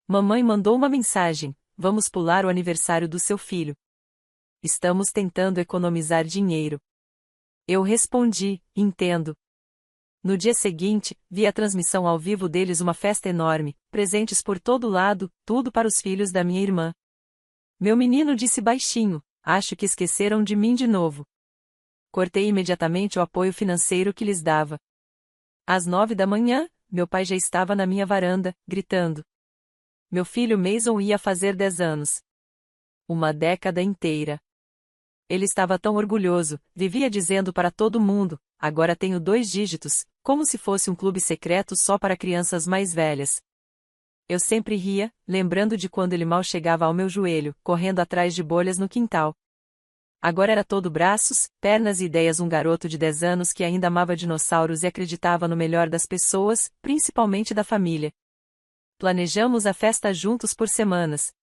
Mamãe mandou uma mensagem: vamos pular o aniversário do seu filho. Estamos tentando economizar dinheiro. Eu respondi: entendo. No dia seguinte, vi a transmissão ao vivo deles, uma festa enorme, presentes por todo lado, tudo para os filhos da minha irmã. Meu menino disse baixinho: acho que esqueceram de mim de novo. Cortei imediatamente o apoio financeiro que lhes dava. Às 9 da manhã, meu pai já estava na minha varanda, gritando. Meu filho Mason ia fazer 10 anos. Uma década inteira. Ele estava tão orgulhoso, vivia dizendo para todo mundo: agora tenho 2 dígitos, como se fosse um clube secreto só para crianças mais velhas. Eu sempre ria, lembrando de quando ele mal chegava ao meu joelho, correndo atrás de bolhas no quintal. Agora era todo braços, pernas e ideias, um garoto de 10 anos que ainda amava dinossauros e acreditava no melhor das pessoas, principalmente da família. Planejamos a festa juntos por semanas.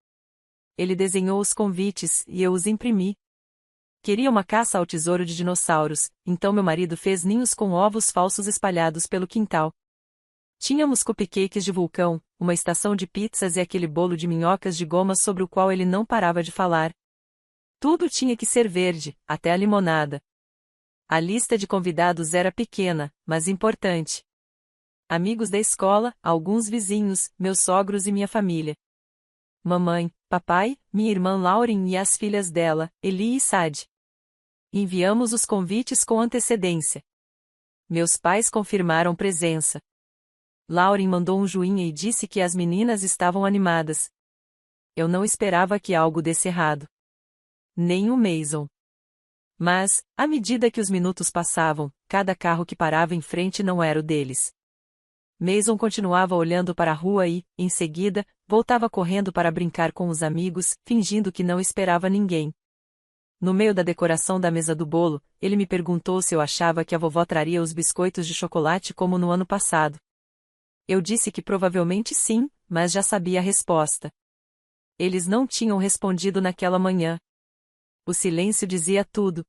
Ele desenhou os convites e eu os imprimi. Queria uma caça ao tesouro de dinossauros, então meu marido fez ninhos com ovos falsos espalhados pelo quintal. Tínhamos cupcakes de vulcão, uma estação de pizzas e aquele bolo de minhocas de goma sobre o qual ele não parava de falar. Tudo tinha que ser verde, até a limonada. A lista de convidados era pequena, mas importante. Amigos da escola, alguns vizinhos, meus sogros e minha família. Mamãe, papai, minha irmã Lauren e as filhas dela, Eli e Sad. Enviamos os convites com antecedência. Meus pais confirmaram presença. Lauren mandou um joinha e disse que as meninas estavam animadas. Eu não esperava que algo desse errado. Nem o Mason. Mas, à medida que os minutos passavam, cada carro que parava em frente não era o deles. Mason continuava olhando para a rua e, em seguida, voltava correndo para brincar com os amigos, fingindo que não esperava ninguém. No meio da decoração da mesa do bolo, ele me perguntou se eu achava que a vovó traria os biscoitos de chocolate como no ano passado. Eu disse que provavelmente sim, mas já sabia a resposta. Eles não tinham respondido naquela manhã. O silêncio dizia tudo.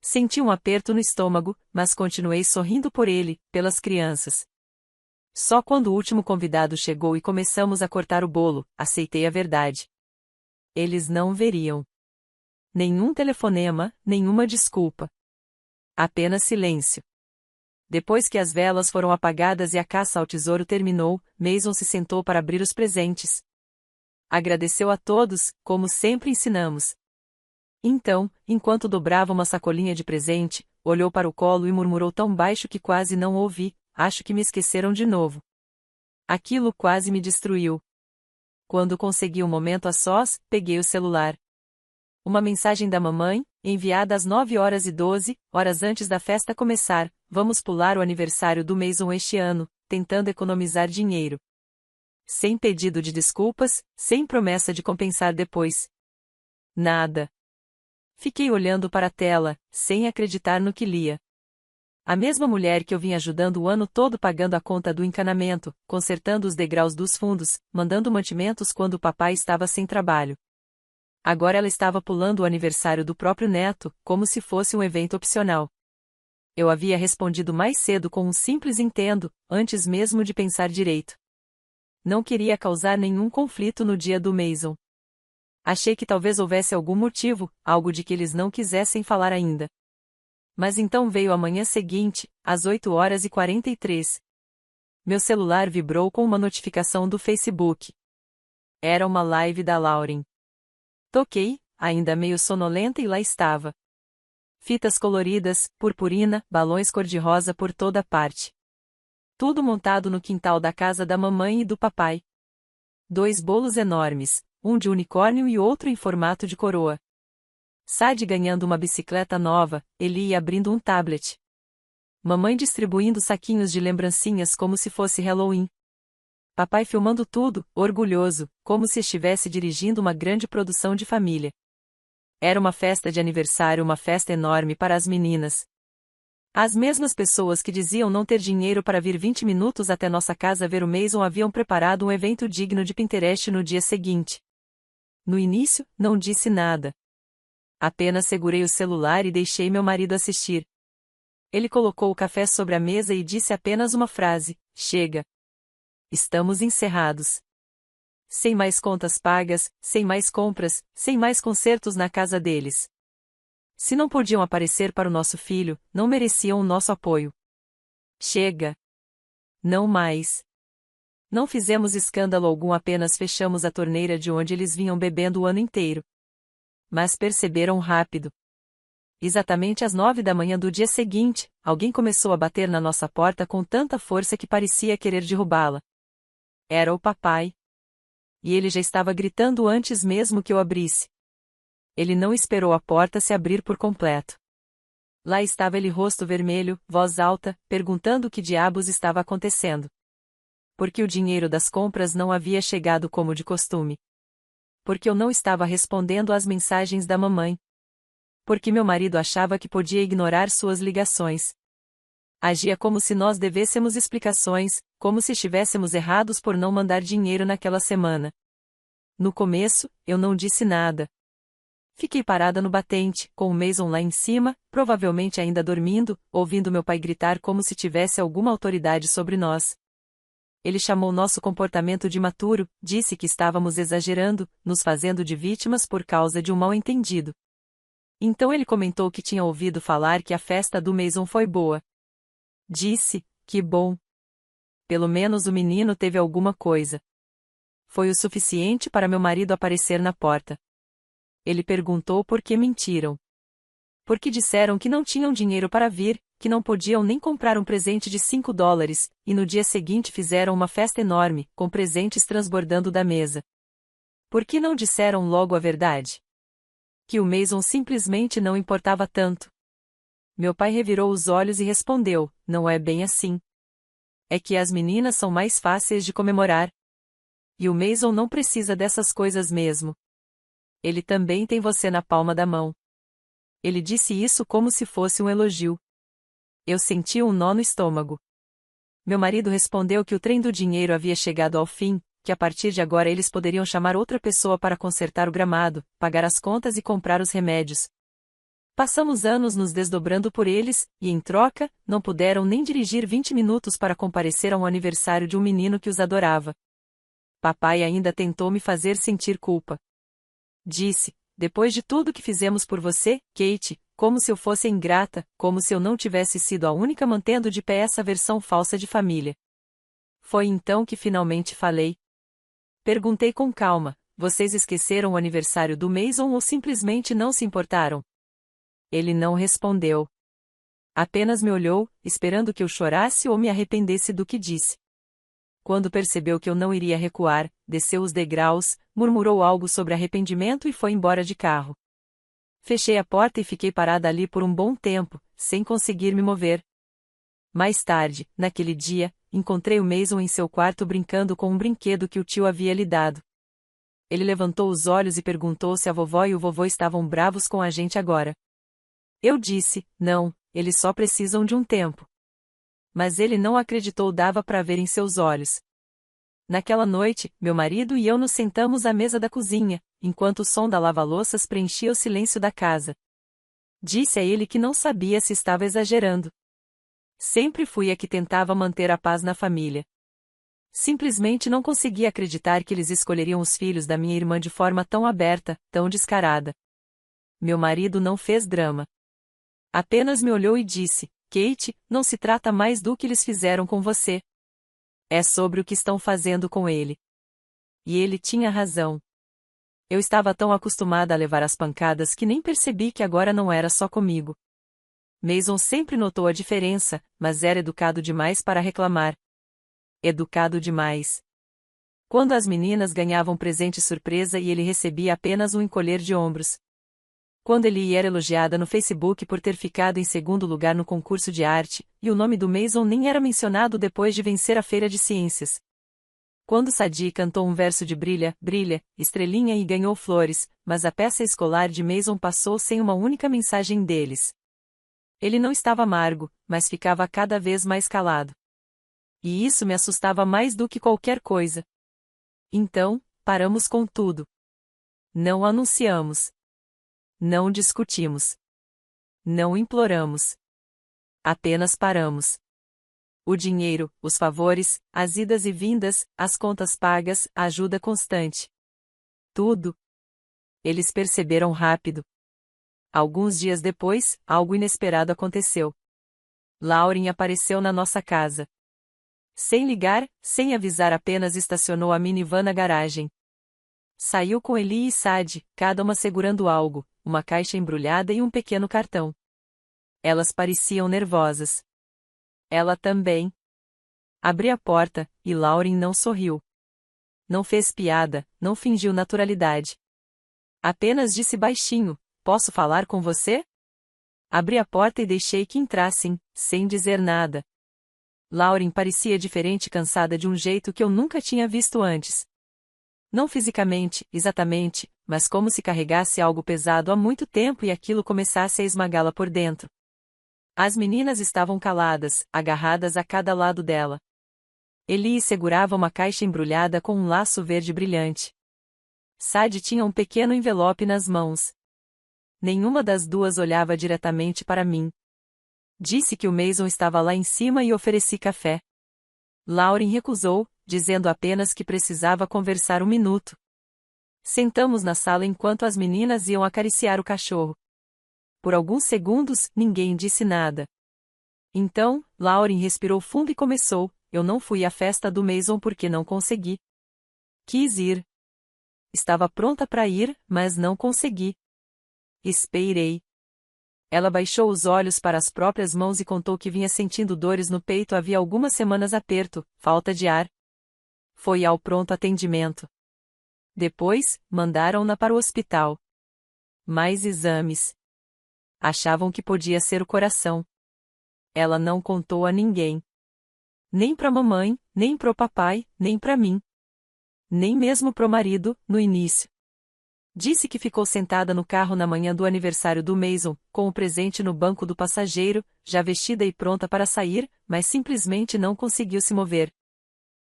Senti um aperto no estômago, mas continuei sorrindo por ele, pelas crianças. Só quando o último convidado chegou e começamos a cortar o bolo, aceitei a verdade. Eles não veriam. Nenhum telefonema, nenhuma desculpa. Apenas silêncio. Depois que as velas foram apagadas e a caça ao tesouro terminou, Mason se sentou para abrir os presentes. Agradeceu a todos, como sempre ensinamos. Então, enquanto dobrava uma sacolinha de presente, olhou para o colo e murmurou tão baixo que quase não ouvi: acho que me esqueceram de novo. Aquilo quase me destruiu. Quando consegui um momento a sós, peguei o celular. Uma mensagem da mamãe, enviada às 9h12, horas antes da festa começar: vamos pular o aniversário do Mason este ano, tentando economizar dinheiro. Sem pedido de desculpas, sem promessa de compensar depois. Nada. Fiquei olhando para a tela, sem acreditar no que lia. A mesma mulher que eu vinha ajudando o ano todo, pagando a conta do encanamento, consertando os degraus dos fundos, mandando mantimentos quando o papai estava sem trabalho. Agora ela estava pulando o aniversário do próprio neto, como se fosse um evento opcional. Eu havia respondido mais cedo com um simples entendo, antes mesmo de pensar direito. Não queria causar nenhum conflito no dia do Mason. Achei que talvez houvesse algum motivo, algo de que eles não quisessem falar ainda. Mas então veio a manhã seguinte, às 8h43. Meu celular vibrou com uma notificação do Facebook. Era uma live da Lauren. Toquei, ainda meio sonolenta, e lá estava. Fitas coloridas, purpurina, balões cor-de-rosa por toda parte. Tudo montado no quintal da casa da mamãe e do papai. 2 bolos enormes, um de unicórnio e outro em formato de coroa. Sad ganhando uma bicicleta nova, Eli abrindo um tablet. Mamãe distribuindo saquinhos de lembrancinhas como se fosse Halloween. Papai filmando tudo, orgulhoso, como se estivesse dirigindo uma grande produção de família. Era uma festa de aniversário, uma festa enorme para as meninas. As mesmas pessoas que diziam não ter dinheiro para vir 20 minutos até nossa casa ver o Mason haviam preparado um evento digno de Pinterest no dia seguinte. No início, não disse nada. Apenas segurei o celular e deixei meu marido assistir. Ele colocou o café sobre a mesa e disse apenas uma frase: chega. Estamos encerrados. sem mais contas pagas, sem mais compras, sem mais concertos na casa deles. Se não podiam aparecer para o nosso filho, não mereciam o nosso apoio. Chega! Não mais! Não fizemos escândalo algum, apenas fechamos a torneira de onde eles vinham bebendo o ano inteiro. Mas perceberam rápido. Exatamente às 9 da manhã do dia seguinte, alguém começou a bater na nossa porta com tanta força que parecia querer derrubá-la. Era o papai. E ele já estava gritando antes mesmo que eu abrisse. Ele não esperou a porta se abrir por completo. Lá estava ele, rosto vermelho, voz alta, perguntando o que diabos estava acontecendo. Porque o dinheiro das compras não havia chegado como de costume. Porque eu não estava respondendo às mensagens da mamãe. Porque meu marido achava que podia ignorar suas ligações. Agia como se nós devêssemos explicações, como se estivéssemos errados por não mandar dinheiro naquela semana. No começo, eu não disse nada. Fiquei parada no batente, com o Mason lá em cima, provavelmente ainda dormindo, ouvindo meu pai gritar como se tivesse alguma autoridade sobre nós. Ele chamou nosso comportamento de imaturo, disse que estávamos exagerando, nos fazendo de vítimas por causa de um mal-entendido. Então ele comentou que tinha ouvido falar que a festa do Mason foi boa. Disse, que bom. Pelo menos o menino teve alguma coisa. Foi o suficiente para meu marido aparecer na porta. Ele perguntou por que mentiram. Porque disseram que não tinham dinheiro para vir, que não podiam nem comprar um presente de $5, e no dia seguinte fizeram uma festa enorme, com presentes transbordando da mesa. Por que não disseram logo a verdade? Que o Mason simplesmente não importava tanto. Meu pai revirou os olhos e respondeu, não é bem assim. É que as meninas são mais fáceis de comemorar. E o Mason não precisa dessas coisas mesmo. Ele também tem você na palma da mão. Ele disse isso como se fosse um elogio. Eu senti um nó no estômago. Meu marido respondeu que o trem do dinheiro havia chegado ao fim, que a partir de agora eles poderiam chamar outra pessoa para consertar o gramado, pagar as contas e comprar os remédios. Passamos anos nos desdobrando por eles, e em troca, não puderam nem dirigir 20 minutos para comparecer a um aniversário de um menino que os adorava. Papai ainda tentou me fazer sentir culpa. Disse, depois de tudo que fizemos por você, Kate, como se eu fosse ingrata, como se eu não tivesse sido a única mantendo de pé essa versão falsa de família. Foi então que finalmente falei. Perguntei com calma, vocês esqueceram o aniversário do Mason ou simplesmente não se importaram? Ele não respondeu. Apenas me olhou, esperando que eu chorasse ou me arrependesse do que disse. Quando percebeu que eu não iria recuar, desceu os degraus, murmurou algo sobre arrependimento e foi embora de carro. Fechei a porta e fiquei parada ali por um bom tempo, sem conseguir me mover. Mais tarde, naquele dia, encontrei o Mason em seu quarto brincando com um brinquedo que o tio havia lhe dado. Ele levantou os olhos e perguntou se a vovó e o vovô estavam bravos com a gente agora. Eu disse, não, eles só precisam de um tempo. Mas ele não acreditou, dava para ver em seus olhos. Naquela noite, meu marido e eu nos sentamos à mesa da cozinha, enquanto o som da lava-louças preenchia o silêncio da casa. Disse a ele que não sabia se estava exagerando. Sempre fui a que tentava manter a paz na família. Simplesmente não conseguia acreditar que eles escolheriam os filhos da minha irmã de forma tão aberta, tão descarada. Meu marido não fez drama. Apenas me olhou e disse, Kate, não se trata mais do que eles fizeram com você. É sobre o que estão fazendo com ele. E ele tinha razão. Eu estava tão acostumada a levar as pancadas que nem percebi que agora não era só comigo. Mason sempre notou a diferença, mas era educado demais para reclamar. Educado demais. Quando as meninas ganhavam presente surpresa e ele recebia apenas um encolher de ombros. Quando ele era elogiada no Facebook por ter ficado em segundo lugar no concurso de arte, e o nome do Mason nem era mencionado depois de vencer a feira de ciências. Quando Sadie cantou um verso de Brilha, Brilha, Estrelinha e ganhou flores, mas a peça escolar de Mason passou sem uma única mensagem deles. Ele não estava amargo, mas ficava cada vez mais calado. E isso me assustava mais do que qualquer coisa. Então, paramos com tudo. Não anunciamos. Não discutimos. Não imploramos. Apenas paramos. O dinheiro, os favores, as idas e vindas, as contas pagas, a ajuda constante. Tudo. Eles perceberam rápido. Alguns dias depois, algo inesperado aconteceu. Lauren apareceu na nossa casa. Sem ligar, sem avisar, apenas estacionou a minivan na garagem. Saiu com Eli e Sadi, cada uma segurando algo, uma caixa embrulhada e um pequeno cartão. Elas pareciam nervosas. Ela também. Abri a porta, e Lauren não sorriu. Não fez piada, não fingiu naturalidade. Apenas disse baixinho: "Posso falar com você?" Abri a porta e deixei que entrassem, sem dizer nada. Lauren parecia diferente e cansada de um jeito que eu nunca tinha visto antes. Não fisicamente, exatamente, mas como se carregasse algo pesado há muito tempo e aquilo começasse a esmagá-la por dentro. As meninas estavam caladas, agarradas a cada lado dela. Eli segurava uma caixa embrulhada com um laço verde brilhante. Sadi tinha um pequeno envelope nas mãos. Nenhuma das duas olhava diretamente para mim. Disse que o Mason estava lá em cima e ofereci café. Lauren recusou, dizendo apenas que precisava conversar um minuto. Sentamos na sala enquanto as meninas iam acariciar o cachorro. Por alguns segundos, ninguém disse nada. Então, Lauren respirou fundo e começou: "Eu não fui à festa do Mason porque não consegui. Quis ir. Estava pronta para ir, mas não consegui. Esperei." Ela baixou os olhos para as próprias mãos e contou que vinha sentindo dores no peito havia algumas semanas, aperto, falta de ar. Foi ao pronto atendimento. Depois, mandaram-na para o hospital. Mais exames. Achavam que podia ser o coração. Ela não contou a ninguém. Nem para mamãe, nem pro papai, nem para mim. Nem mesmo pro marido, no início. Disse que ficou sentada no carro na manhã do aniversário do Mason, com o presente no banco do passageiro, já vestida e pronta para sair, mas simplesmente não conseguiu se mover.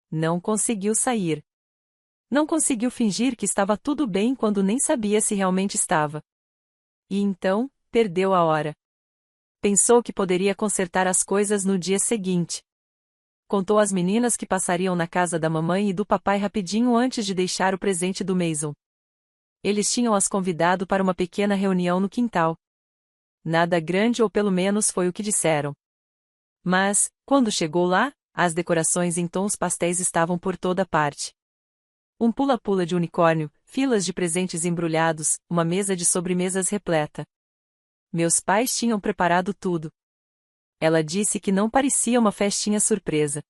Não conseguiu sair. Não conseguiu fingir que estava tudo bem quando nem sabia se realmente estava. E então, perdeu a hora. Pensou que poderia consertar as coisas no dia seguinte. Contou às meninas que passariam na casa da mamãe e do papai rapidinho antes de deixar o presente do Mason. Eles tinham as convidado para uma pequena reunião no quintal. Nada grande, ou pelo menos foi o que disseram. Mas, quando chegou lá, as decorações em tons pastéis estavam por toda parte. Um pula-pula de unicórnio, filas de presentes embrulhados, uma mesa de sobremesas repleta. Meus pais tinham preparado tudo. Ela disse que não parecia uma festinha surpresa.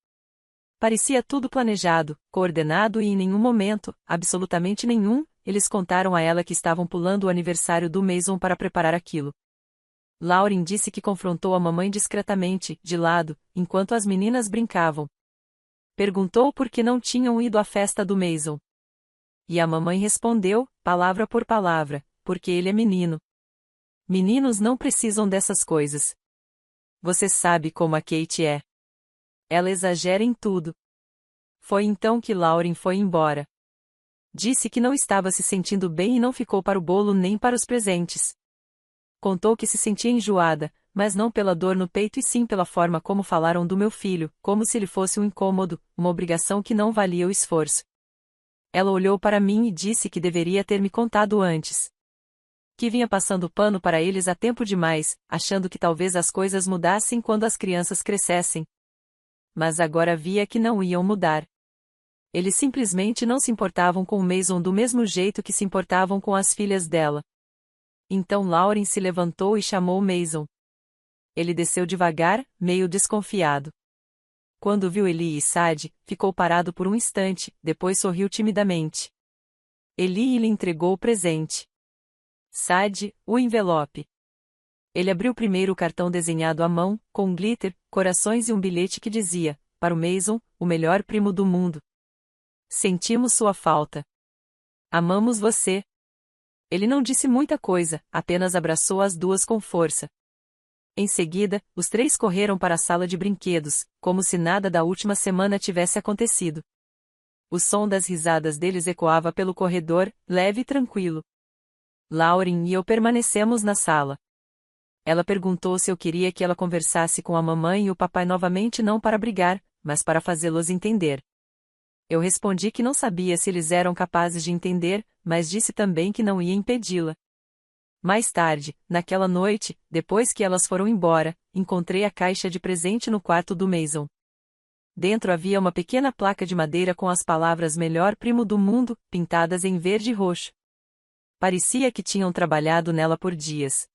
Parecia tudo planejado, coordenado e em nenhum momento, absolutamente nenhum, eles contaram a ela que estavam pulando o aniversário do Mason para preparar aquilo. Lauren disse que confrontou a mamãe discretamente, de lado, enquanto as meninas brincavam. Perguntou por que não tinham ido à festa do Mason. E a mamãe respondeu, palavra por palavra: "Porque ele é menino. Meninos não precisam dessas coisas. Você sabe como a Kate é. Ela exagera em tudo." Foi então que Lauren foi embora. Disse que não estava se sentindo bem e não ficou para o bolo nem para os presentes. Contou que se sentia enjoada, mas não pela dor no peito e sim pela forma como falaram do meu filho, como se ele fosse um incômodo, uma obrigação que não valia o esforço. Ela olhou para mim e disse que deveria ter me contado antes. Que vinha passando pano para eles há tempo demais, achando que talvez as coisas mudassem quando as crianças crescessem. Mas agora via que não iam mudar. Eles simplesmente não se importavam com o Mason do mesmo jeito que se importavam com as filhas dela. Então Lauren se levantou e chamou Mason. Ele desceu devagar, meio desconfiado. Quando viu Eli e Sadi, ficou parado por um instante, depois sorriu timidamente. Eli lhe entregou o presente. Sadi, o envelope. Ele abriu primeiro o cartão desenhado à mão, com glitter, corações e um bilhete que dizia: "Para o Mason, o melhor primo do mundo. Sentimos sua falta. Amamos você." Ele não disse muita coisa, apenas abraçou as duas com força. Em seguida, os três correram para a sala de brinquedos, como se nada da última semana tivesse acontecido. O som das risadas deles ecoava pelo corredor, leve e tranquilo. Lauren e eu permanecemos na sala. Ela perguntou se eu queria que ela conversasse com a mamãe e o papai novamente, não para brigar, mas para fazê-los entender. Eu respondi que não sabia se eles eram capazes de entender, mas disse também que não ia impedi-la. Mais tarde, naquela noite, depois que elas foram embora, encontrei a caixa de presente no quarto do Mason. Dentro havia uma pequena placa de madeira com as palavras "Melhor primo do mundo", pintadas em verde e roxo. Parecia que tinham trabalhado nela por dias.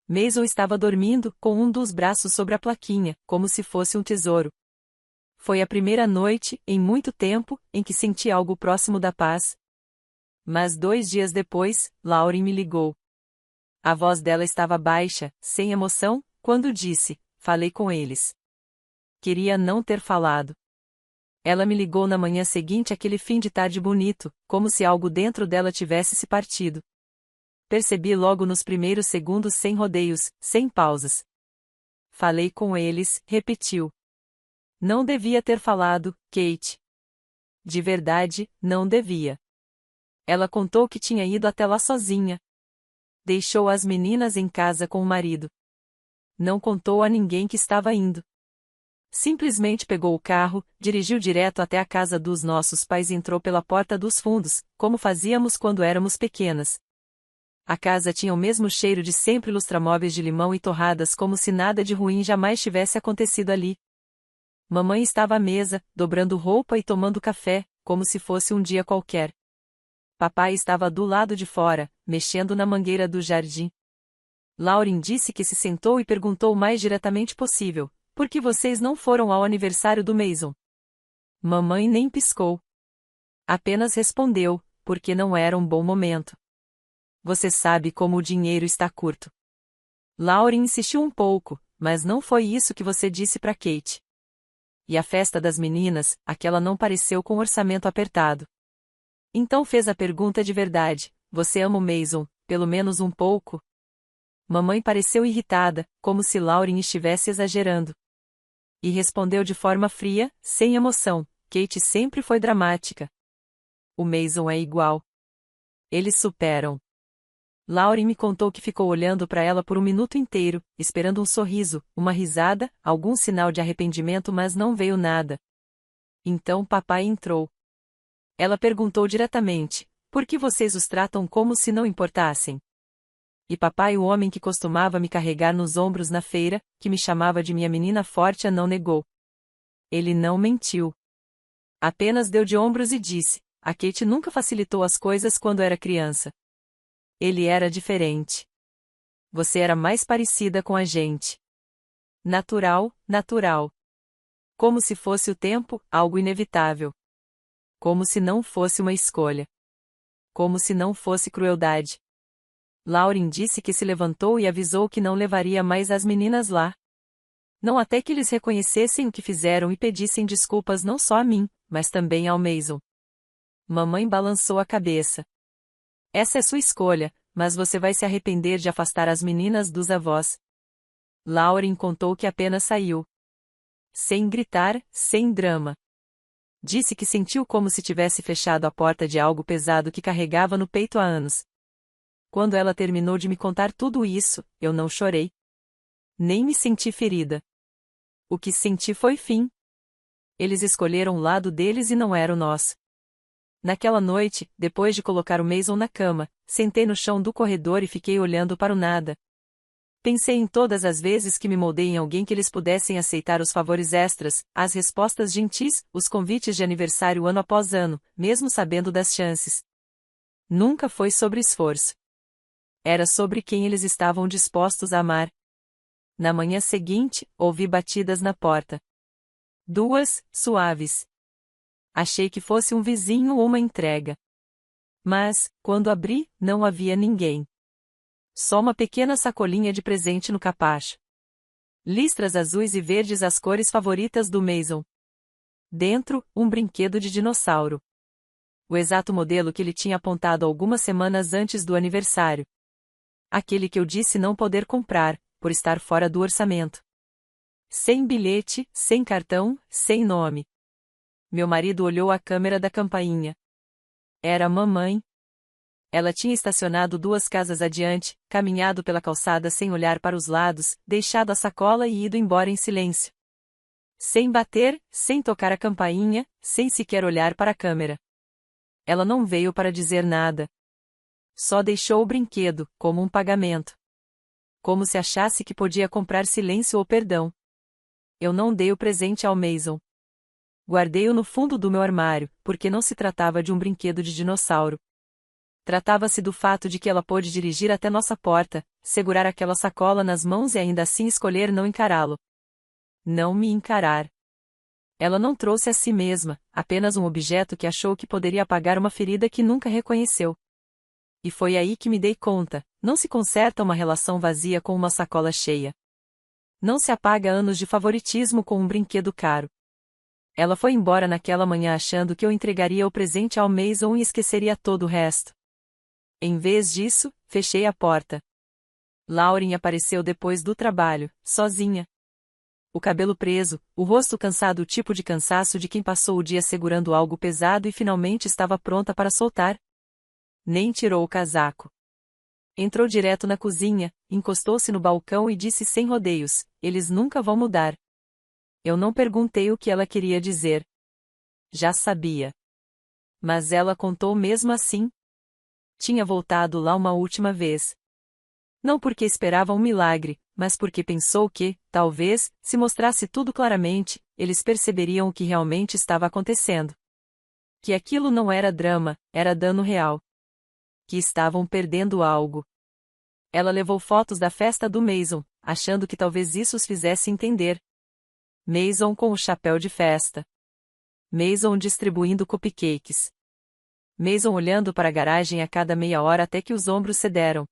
Mason estava dormindo, com um dos braços sobre a plaquinha, como se fosse um tesouro. Foi a primeira noite, em muito tempo, em que senti algo próximo da paz. Mas 2 dias depois, Lauren me ligou. A voz dela estava baixa, sem emoção, quando disse: "Falei com eles." Queria não ter falado. Ela me ligou na manhã seguinte, aquele fim de tarde bonito, como se algo dentro dela tivesse se partido. Percebi logo nos primeiros segundos, sem rodeios, sem pausas. "Falei com eles", repetiu. Não devia ter falado, Kate. De verdade, não devia. Ela contou que tinha ido até lá sozinha. Deixou as meninas em casa com o marido. Não contou a ninguém que estava indo. Simplesmente pegou o carro, dirigiu direto até a casa dos nossos pais e entrou pela porta dos fundos, como fazíamos quando éramos pequenas. A casa tinha o mesmo cheiro de sempre, lustramóveis de limão e torradas, como se nada de ruim jamais tivesse acontecido ali. Mamãe estava à mesa, dobrando roupa e tomando café, como se fosse um dia qualquer. Papai estava do lado de fora, mexendo na mangueira do jardim. Lauren disse que se sentou e perguntou o mais diretamente possível: "Por que vocês não foram ao aniversário do Mason?" Mamãe nem piscou. Apenas respondeu: "Porque não era um bom momento. Você sabe como o dinheiro está curto." Lauren insistiu um pouco: "Mas não foi isso que você disse para Kate." E a festa das meninas, aquela não pareceu com orçamento apertado. Então fez a pergunta de verdade: "Você ama o Mason, pelo menos um pouco?" Mamãe pareceu irritada, como se Lauren estivesse exagerando. E respondeu de forma fria, sem emoção: "Kate sempre foi dramática. O Mason é igual. Eles superam." Lauren me contou que ficou olhando para ela por um minuto inteiro, esperando um sorriso, uma risada, algum sinal de arrependimento, mas não veio nada. Então papai entrou. Ela perguntou diretamente: "Por que vocês os tratam como se não importassem?" E papai, o homem que costumava me carregar nos ombros na feira, que me chamava de minha menina forte, não negou. Ele não mentiu. Apenas deu de ombros e disse: "A Kate nunca facilitou as coisas quando era criança. Ele era diferente. Você era mais parecida com a gente. Natural, natural. Como se fosse o tempo, algo inevitável. Como se não fosse uma escolha. Como se não fosse crueldade." Lauren disse que se levantou e avisou que não levaria mais as meninas lá. Não até que eles reconhecessem o que fizeram e pedissem desculpas não só a mim, mas também ao Mason. Mamãe balançou a cabeça. "Essa é sua escolha, mas você vai se arrepender de afastar as meninas dos avós." Lauren contou que apenas saiu. Sem gritar, sem drama. Disse que sentiu como se tivesse fechado a porta de algo pesado que carregava no peito há anos. Quando ela terminou de me contar tudo isso, eu não chorei. Nem me senti ferida. O que senti foi fim. Eles escolheram o lado deles e não era o nosso. Naquela noite, depois de colocar o Mason na cama, sentei no chão do corredor e fiquei olhando para o nada. Pensei em todas as vezes que me moldei em alguém que eles pudessem aceitar os favores extras, as respostas gentis, os convites de aniversário ano após ano, mesmo sabendo das chances. Nunca foi sobre esforço. Era sobre quem eles estavam dispostos a amar. Na manhã seguinte, ouvi batidas na porta. 2, suaves. Achei que fosse um vizinho ou uma entrega. Mas, quando abri, não havia ninguém. Só uma pequena sacolinha de presente no capacho. Listras azuis e verdes, as cores favoritas do Mason. Dentro, um brinquedo de dinossauro. O exato modelo que ele tinha apontado algumas semanas antes do aniversário. Aquele que eu disse não poder comprar, por estar fora do orçamento. Sem bilhete, sem cartão, sem nome. Meu marido olhou a câmera da campainha. Era a mamãe. Ela tinha estacionado 2 casas adiante, caminhado pela calçada sem olhar para os lados, deixado a sacola e ido embora em silêncio. Sem bater, sem tocar a campainha, sem sequer olhar para a câmera. Ela não veio para dizer nada. Só deixou o brinquedo, como um pagamento. Como se achasse que podia comprar silêncio ou perdão. Eu não dei o presente ao Mason. Guardei-o no fundo do meu armário, porque não se tratava de um brinquedo de dinossauro. Tratava-se do fato de que ela pôde dirigir até nossa porta, segurar aquela sacola nas mãos e ainda assim escolher não encará-lo. Não me encarar. Ela não trouxe a si mesma, apenas um objeto que achou que poderia apagar uma ferida que nunca reconheceu. E foi aí que me dei conta, não se conserta uma relação vazia com uma sacola cheia. Não se apaga anos de favoritismo com um brinquedo caro. Ela foi embora naquela manhã achando que eu entregaria o presente ao Mason e esqueceria todo o resto. Em vez disso, fechei a porta. Lauren apareceu depois do trabalho, sozinha. O cabelo preso, o rosto cansado, o tipo de cansaço de quem passou o dia segurando algo pesado e finalmente estava pronta para soltar. Nem tirou o casaco. Entrou direto na cozinha, encostou-se no balcão e disse sem rodeios: "Eles nunca vão mudar." Eu não perguntei o que ela queria dizer. Já sabia. Mas ela contou mesmo assim. Tinha voltado lá uma última vez. Não porque esperava um milagre, mas porque pensou que, talvez, se mostrasse tudo claramente, eles perceberiam o que realmente estava acontecendo. Que aquilo não era drama, era dano real. Que estavam perdendo algo. Ela levou fotos da festa do Mason, achando que talvez isso os fizesse entender. Mason com o chapéu de festa. Mason distribuindo cupcakes. Mason olhando para a garagem a cada meia hora até que os ombros cederam.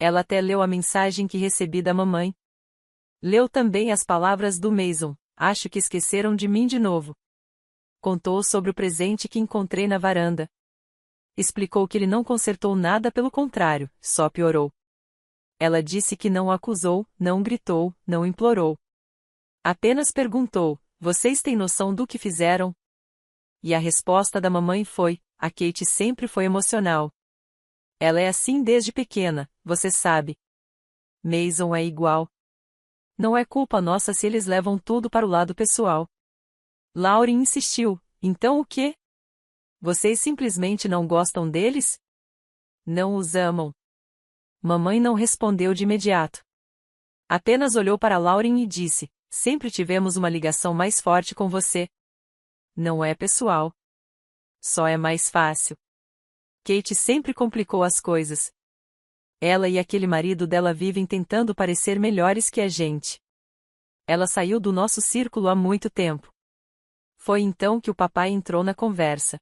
Ela até leu a mensagem que recebi da mamãe. Leu também as palavras do Mason: "Acho que esqueceram de mim de novo." Contou sobre o presente que encontrei na varanda. Explicou que ele não consertou nada, pelo contrário, só piorou. Ela disse que não o acusou, não gritou, não implorou. Apenas perguntou: "Vocês têm noção do que fizeram?" E a resposta da mamãe foi: "A Kate sempre foi emocional. Ela é assim desde pequena, você sabe. Mason é igual. Não é culpa nossa se eles levam tudo para o lado pessoal." Lauren insistiu: "Então o quê? Vocês simplesmente não gostam deles? Não os amam?" Mamãe não respondeu de imediato. Apenas olhou para Lauren e disse: "Sempre tivemos uma ligação mais forte com você. Não é pessoal. Só é mais fácil. Kate sempre complicou as coisas. Ela e aquele marido dela vivem tentando parecer melhores que a gente. Ela saiu do nosso círculo há muito tempo." Foi então que o papai entrou na conversa.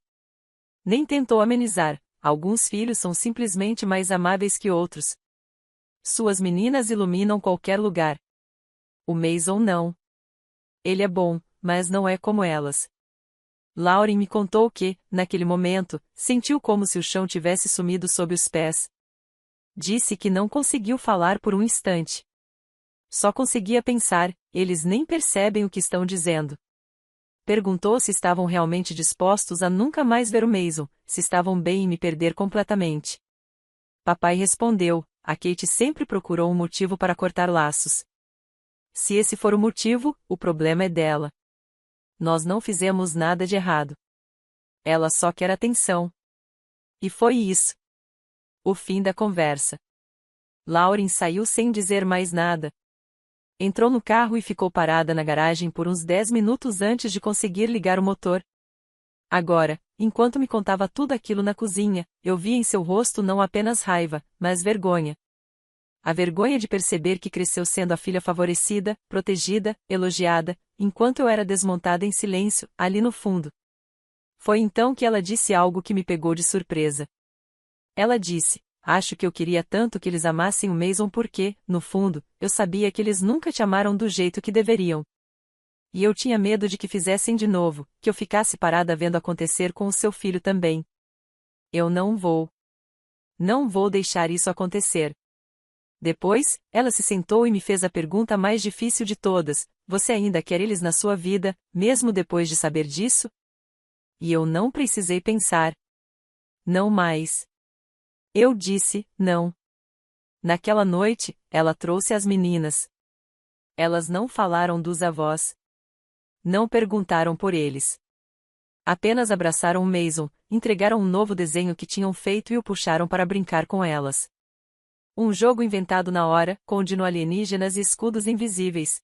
Nem tentou amenizar: "Alguns filhos são simplesmente mais amáveis que outros. Suas meninas iluminam qualquer lugar. O Mason não. Ele é bom, mas não é como elas." Lauren me contou que, naquele momento, sentiu como se o chão tivesse sumido sob os pés. Disse que não conseguiu falar por um instante. Só conseguia pensar: eles nem percebem o que estão dizendo. Perguntou se estavam realmente dispostos a nunca mais ver o Mason, se estavam bem em me perder completamente. Papai respondeu: "A Kate sempre procurou um motivo para cortar laços. Se esse for o motivo, o problema é dela. Nós não fizemos nada de errado. Ela só quer atenção." E foi isso. O fim da conversa. Lauren saiu sem dizer mais nada. Entrou no carro e ficou parada na garagem por uns 10 minutos antes de conseguir ligar o motor. Agora, enquanto me contava tudo aquilo na cozinha, eu via em seu rosto não apenas raiva, mas vergonha. A vergonha de perceber que cresceu sendo a filha favorecida, protegida, elogiada, enquanto eu era desmontada em silêncio, ali no fundo. Foi então que ela disse algo que me pegou de surpresa. Ela disse: "Acho que eu queria tanto que eles amassem o Mason porque, no fundo, eu sabia que eles nunca te amaram do jeito que deveriam. E eu tinha medo de que fizessem de novo, que eu ficasse parada vendo acontecer com o seu filho também. Eu não vou. Não vou deixar isso acontecer." Depois, ela se sentou e me fez a pergunta mais difícil de todas: "Você ainda quer eles na sua vida, mesmo depois de saber disso?" E eu não precisei pensar. Não mais. Eu disse, não. Naquela noite, ela trouxe as meninas. Elas não falaram dos avós. Não perguntaram por eles. Apenas abraçaram Mason, entregaram um novo desenho que tinham feito e o puxaram para brincar com elas. Um jogo inventado na hora, com dino alienígenas e escudos invisíveis.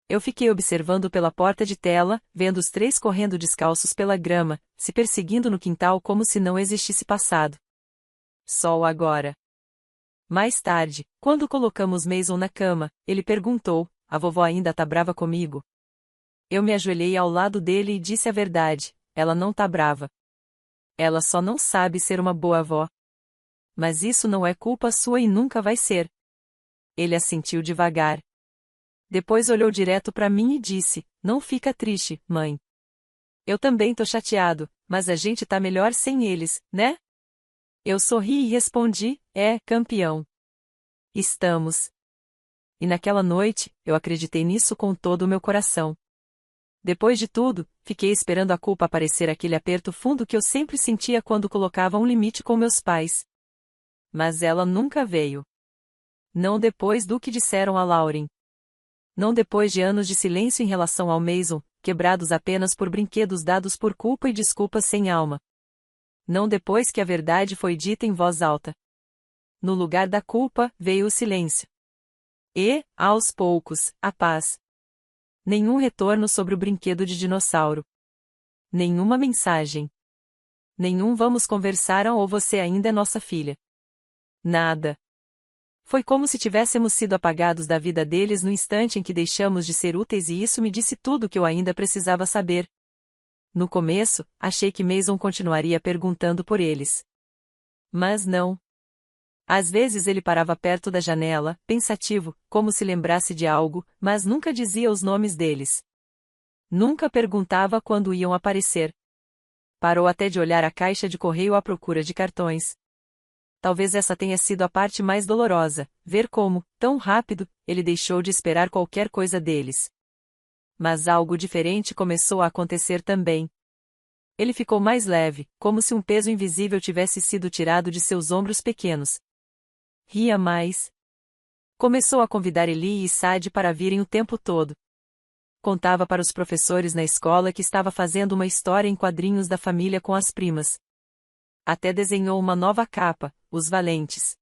Eu fiquei observando pela porta de tela, vendo os três correndo descalços pela grama, se perseguindo no quintal como se não existisse passado. Só o agora. Mais tarde, quando colocamos Mason na cama, ele perguntou: a vovó ainda tá brava comigo? Eu me ajoelhei ao lado dele e disse a verdade: ela não tá brava. Ela só não sabe ser uma boa avó. Mas isso não é culpa sua e nunca vai ser. Ele assentiu devagar. Depois olhou direto para mim e disse: não fica triste, mãe. Eu também tô chateado, mas a gente tá melhor sem eles, né? Eu sorri e respondi: campeão. Estamos. E naquela noite, eu acreditei nisso com todo o meu coração. Depois de tudo, fiquei esperando a culpa aparecer, aquele aperto fundo que eu sempre sentia quando colocava um limite com meus pais. Mas ela nunca veio. Não depois do que disseram a Lauren. Não depois de anos de silêncio em relação ao Mason, quebrados apenas por brinquedos dados por culpa e desculpas sem alma. Não depois que a verdade foi dita em voz alta. No lugar da culpa, veio o silêncio. E, aos poucos, a paz. Nenhum retorno sobre o brinquedo de dinossauro. Nenhuma mensagem. Nenhum vamos conversar ou você ainda é nossa filha. Nada. Foi como se tivéssemos sido apagados da vida deles no instante em que deixamos de ser úteis e isso me disse tudo o que eu ainda precisava saber. No começo, achei que Mason continuaria perguntando por eles. Mas não. Às vezes ele parava perto da janela, pensativo, como se lembrasse de algo, mas nunca dizia os nomes deles. Nunca perguntava quando iam aparecer. Parou até de olhar a caixa de correio à procura de cartões. Talvez essa tenha sido a parte mais dolorosa, ver como, tão rápido, ele deixou de esperar qualquer coisa deles. Mas algo diferente começou a acontecer também. Ele ficou mais leve, como se um peso invisível tivesse sido tirado de seus ombros pequenos. Ria mais. Começou a convidar Eli e Sadi para virem o tempo todo. Contava para os professores na escola que estava fazendo uma história em quadrinhos da família com as primas. Até desenhou uma nova capa, Os Valentes.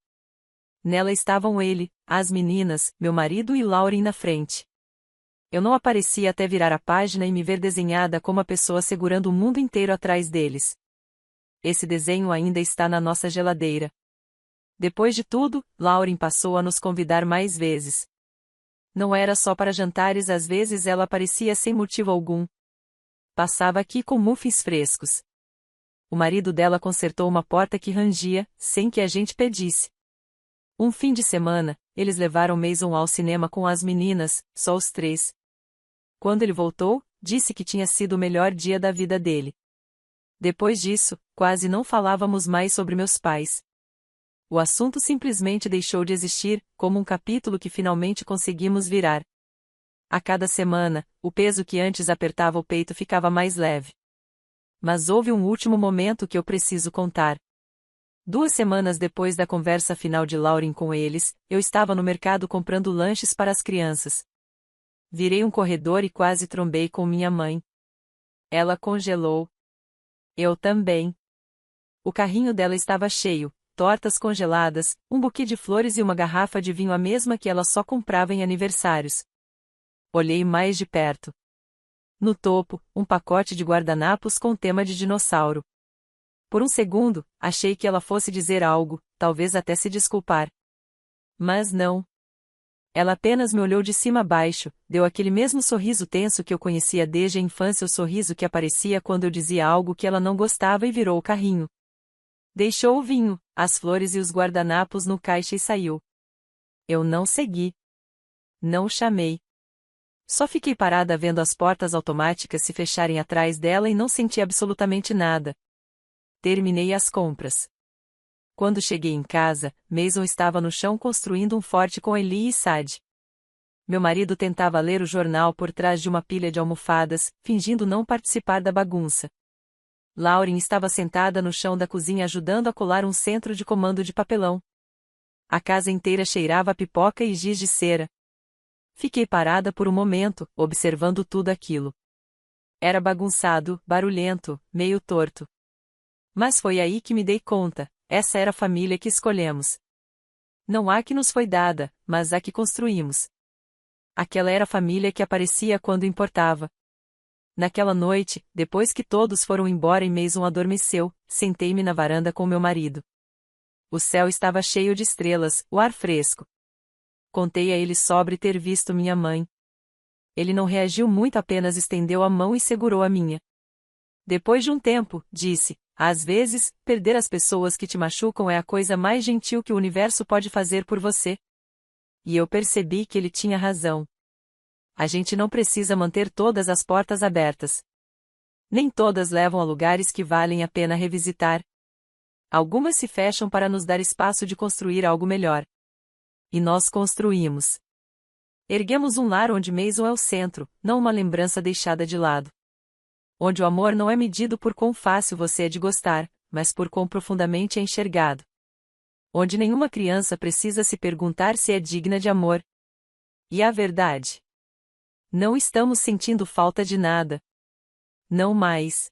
Nela estavam ele, as meninas, meu marido e Lauren na frente. Eu não aparecia até virar a página e me ver desenhada como a pessoa segurando o mundo inteiro atrás deles. Esse desenho ainda está na nossa geladeira. Depois de tudo, Lauren passou a nos convidar mais vezes. Não era só para jantares, às vezes ela aparecia sem motivo algum. Passava aqui com muffins frescos. O marido dela consertou uma porta que rangia, sem que a gente pedisse. Um fim de semana, eles levaram Mason ao cinema com as meninas, só os três. Quando ele voltou, disse que tinha sido o melhor dia da vida dele. Depois disso, quase não falávamos mais sobre meus pais. O assunto simplesmente deixou de existir, como um capítulo que finalmente conseguimos virar. A cada semana, o peso que antes apertava o peito ficava mais leve. Mas houve um último momento que eu preciso contar. 2 semanas depois da conversa final de Lauren com eles, eu estava no mercado comprando lanches para as crianças. Virei um corredor e quase trombei com minha mãe. Ela congelou. Eu também. O carrinho dela estava cheio. Tortas congeladas, um buquê de flores e uma garrafa de vinho, a mesma que ela só comprava em aniversários. Olhei mais de perto. No topo, um pacote de guardanapos com tema de dinossauro. Por um segundo, achei que ela fosse dizer algo, talvez até se desculpar. Mas não. Ela apenas me olhou de cima a baixo, deu aquele mesmo sorriso tenso que eu conhecia desde a infância, o sorriso que aparecia quando eu dizia algo que ela não gostava, e virou o carrinho. Deixou o vinho, as flores e os guardanapos no caixa e saiu. Eu não segui. Não chamei. Só fiquei parada vendo as portas automáticas se fecharem atrás dela e não senti absolutamente nada. Terminei as compras. Quando cheguei em casa, Mason estava no chão construindo um forte com Eli e Sadi. Meu marido tentava ler o jornal por trás de uma pilha de almofadas, fingindo não participar da bagunça. Lauren estava sentada no chão da cozinha ajudando a colar um centro de comando de papelão. A casa inteira cheirava a pipoca e giz de cera. Fiquei parada por um momento, observando tudo aquilo. Era bagunçado, barulhento, meio torto. Mas foi aí que me dei conta, essa era a família que escolhemos. Não a que nos foi dada, mas a que construímos. Aquela era a família que aparecia quando importava. Naquela noite, depois que todos foram embora e Mason adormeceu, sentei-me na varanda com meu marido. O céu estava cheio de estrelas, o ar fresco. Contei a ele sobre ter visto minha mãe. Ele não reagiu muito, apenas estendeu a mão e segurou a minha. Depois de um tempo, disse, às vezes, perder as pessoas que te machucam é a coisa mais gentil que o universo pode fazer por você. E eu percebi que ele tinha razão. A gente não precisa manter todas as portas abertas. Nem todas levam a lugares que valem a pena revisitar. Algumas se fecham para nos dar espaço de construir algo melhor. E nós construímos. Erguemos um lar onde Mason é o centro, não uma lembrança deixada de lado. Onde o amor não é medido por quão fácil você é de gostar, mas por quão profundamente é enxergado. Onde nenhuma criança precisa se perguntar se é digna de amor. E a verdade? Não estamos sentindo falta de nada. Não mais.